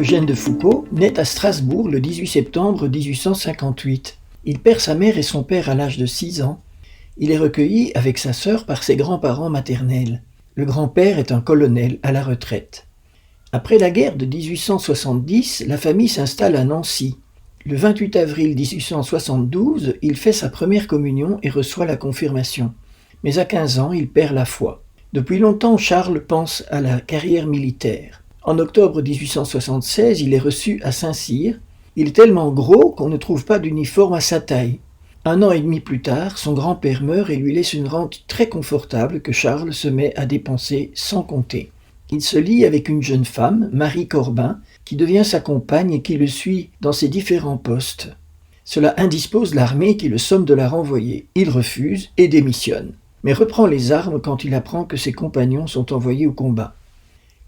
Charles-Eugène de Foucauld naît à Strasbourg le 18 septembre 1858. Il perd sa mère et son père à l'âge de 6 ans. Il est recueilli avec sa sœur par ses grands-parents maternels. Le grand-père est un colonel à la retraite. Après la guerre de 1870, la famille s'installe à Nancy. Le 28 avril 1872, il fait sa première communion et reçoit la confirmation. Mais à 15 ans, il perd la foi. Depuis longtemps, Charles pense à la carrière militaire. En octobre 1876, il est reçu à Saint-Cyr. Il est tellement gros qu'on ne trouve pas d'uniforme à sa taille. 1 an et demi plus tard, son grand-père meurt et lui laisse une rente très confortable que Charles se met à dépenser sans compter. Il se lie avec une jeune femme, Marie Corbin, qui devient sa compagne et qui le suit dans ses différents postes. Cela indispose l'armée qui le somme de la renvoyer. Il refuse et démissionne, mais reprend les armes quand il apprend que ses compagnons sont envoyés au combat.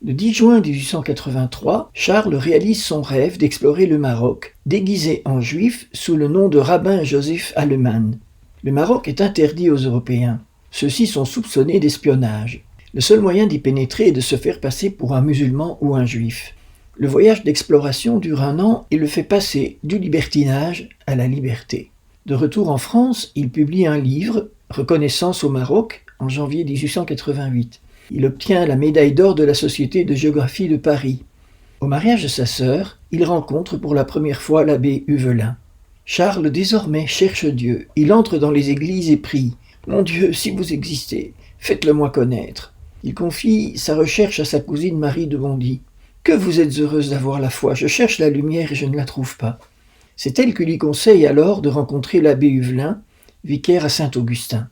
Le 10 juin 1883, Charles réalise son rêve d'explorer le Maroc, déguisé en juif sous le nom de rabbin Joseph Alleman. Le Maroc est interdit aux Européens. Ceux-ci sont soupçonnés d'espionnage. Le seul moyen d'y pénétrer est de se faire passer pour un musulman ou un juif. Le voyage d'exploration dure 1 an et le fait passer du libertinage à la liberté. De retour en France, il publie un livre, Reconnaissance au Maroc, en janvier 1888. Il obtient la médaille d'or de la Société de géographie de Paris. Au mariage de sa sœur, il rencontre pour la première fois l'abbé Huvelin. Charles désormais cherche Dieu. Il entre dans les églises et prie. « Mon Dieu, si vous existez, faites-le moi connaître. » Il confie sa recherche à sa cousine Marie de Bondy. « Que vous êtes heureuse d'avoir la foi, je cherche la lumière et je ne la trouve pas. » C'est elle qui lui conseille alors de rencontrer l'abbé Huvelin, vicaire à Saint-Augustin.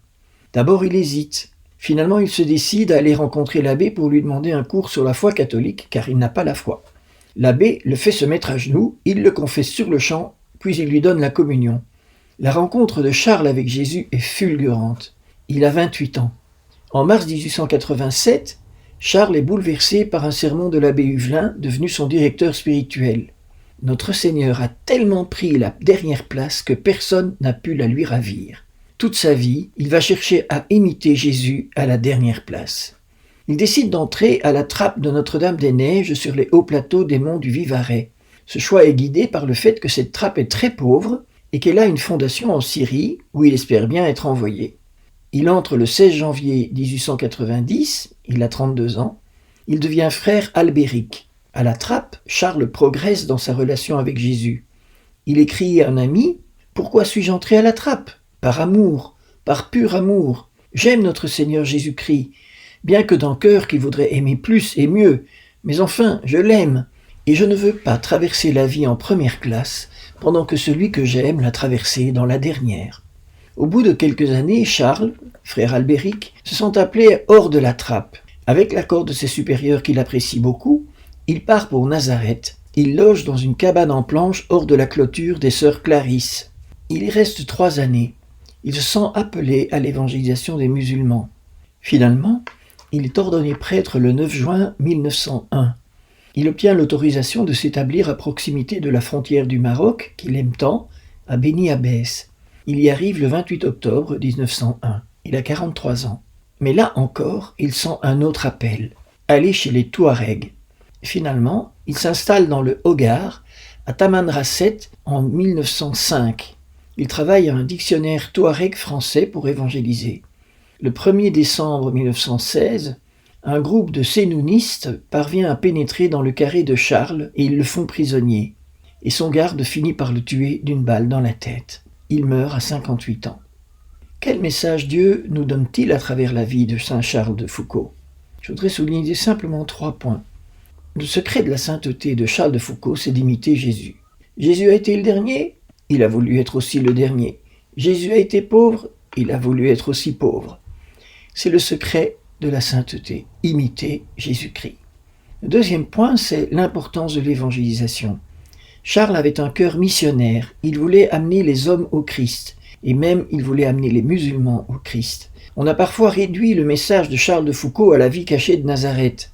D'abord il hésite. Finalement, il se décide à aller rencontrer l'abbé pour lui demander un cours sur la foi catholique, car il n'a pas la foi. L'abbé le fait se mettre à genoux, il le confesse sur le champ, puis il lui donne la communion. La rencontre de Charles avec Jésus est fulgurante. Il a 28 ans. En mars 1887, Charles est bouleversé par un sermon de l'abbé Huvelin, devenu son directeur spirituel. Notre Seigneur a tellement pris la dernière place que personne n'a pu la lui ravir. Toute sa vie, il va chercher à imiter Jésus à la dernière place. Il décide d'entrer à la trappe de Notre-Dame-des-Neiges sur les hauts plateaux des monts du Vivarais. Ce choix est guidé par le fait que cette trappe est très pauvre et qu'elle a une fondation en Syrie où il espère bien être envoyé. Il entre le 16 janvier 1890, il a 32 ans, il devient frère albérique. À la trappe, Charles progresse dans sa relation avec Jésus. Il écrit à un ami « Pourquoi suis-je entré à la trappe ? Par amour, par pur amour. J'aime notre Seigneur Jésus-Christ, bien que d'un cœur qui voudrait aimer plus et mieux, mais enfin, je l'aime, et je ne veux pas traverser la vie en première classe, pendant que celui que j'aime l'a traversée dans la dernière. » Au bout de quelques années, Charles, frère albérique, se sent appelé hors de la trappe. Avec l'accord de ses supérieurs qu'il apprécie beaucoup, il part pour Nazareth. Il loge dans une cabane en planches hors de la clôture des sœurs Clarisse. Il y reste 3 années. Il se sent appelé à l'évangélisation des musulmans. Finalement, il est ordonné prêtre le 9 juin 1901. Il obtient l'autorisation de s'établir à proximité de la frontière du Maroc, qu'il aime tant, à Beni Abbès. Il y arrive le 28 octobre 1901. Il a 43 ans. Mais là encore, il sent un autre appel, aller chez les Touaregs. Finalement, il s'installe dans le Hogar, à Tamanrasset, en 1905. Il travaille à un dictionnaire touareg français pour évangéliser. Le 1er décembre 1916, un groupe de sénounistes parvient à pénétrer dans le carré de Charles et ils le font prisonnier. Et son garde finit par le tuer d'une balle dans la tête. Il meurt à 58 ans. Quel message Dieu nous donne-t-il à travers la vie de saint Charles de Foucauld ? Je voudrais souligner simplement 3 points. Le secret de la sainteté de Charles de Foucauld, c'est d'imiter Jésus. Jésus a été le dernier ? Il a voulu être aussi le dernier. Jésus a été pauvre, il a voulu être aussi pauvre. C'est le secret de la sainteté, imiter Jésus-Christ. Le deuxième point, c'est l'importance de l'évangélisation. Charles avait un cœur missionnaire, il voulait amener les hommes au Christ, et même il voulait amener les musulmans au Christ. On a parfois réduit le message de Charles de Foucauld à la vie cachée de Nazareth.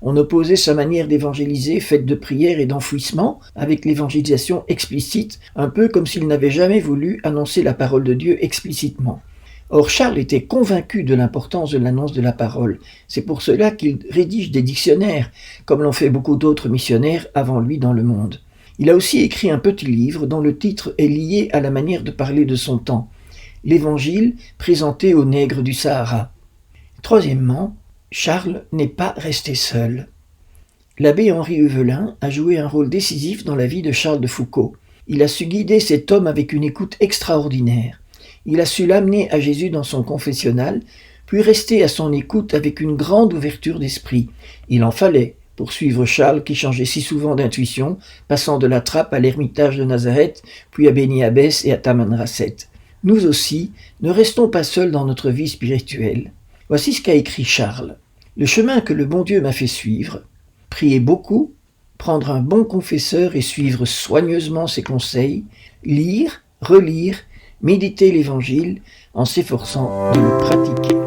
On opposait sa manière d'évangéliser, faite de prières et d'enfouissement, avec l'évangélisation explicite, un peu comme s'il n'avait jamais voulu annoncer la parole de Dieu explicitement. Or Charles était convaincu de l'importance de l'annonce de la parole. C'est pour cela qu'il rédige des dictionnaires, comme l'ont fait beaucoup d'autres missionnaires avant lui dans le monde. Il a aussi écrit un petit livre dont le titre est lié à la manière de parler de son temps, l'Évangile présenté aux nègres du Sahara. Troisièmement, Charles n'est pas resté seul. L'abbé Henri Huvelin a joué un rôle décisif dans la vie de Charles de Foucauld. Il a su guider cet homme avec une écoute extraordinaire. Il a su l'amener à Jésus dans son confessionnal, puis rester à son écoute avec une grande ouverture d'esprit. Il en fallait pour suivre Charles qui changeait si souvent d'intuition, passant de la trappe à l'ermitage de Nazareth, puis à Beni Abbès et à Tamanrasset. Nous aussi, ne restons pas seuls dans notre vie spirituelle. Voici ce qu'a écrit Charles. Le chemin que le bon Dieu m'a fait suivre, prier beaucoup, prendre un bon confesseur et suivre soigneusement ses conseils, lire, relire, méditer l'Évangile en s'efforçant de le pratiquer.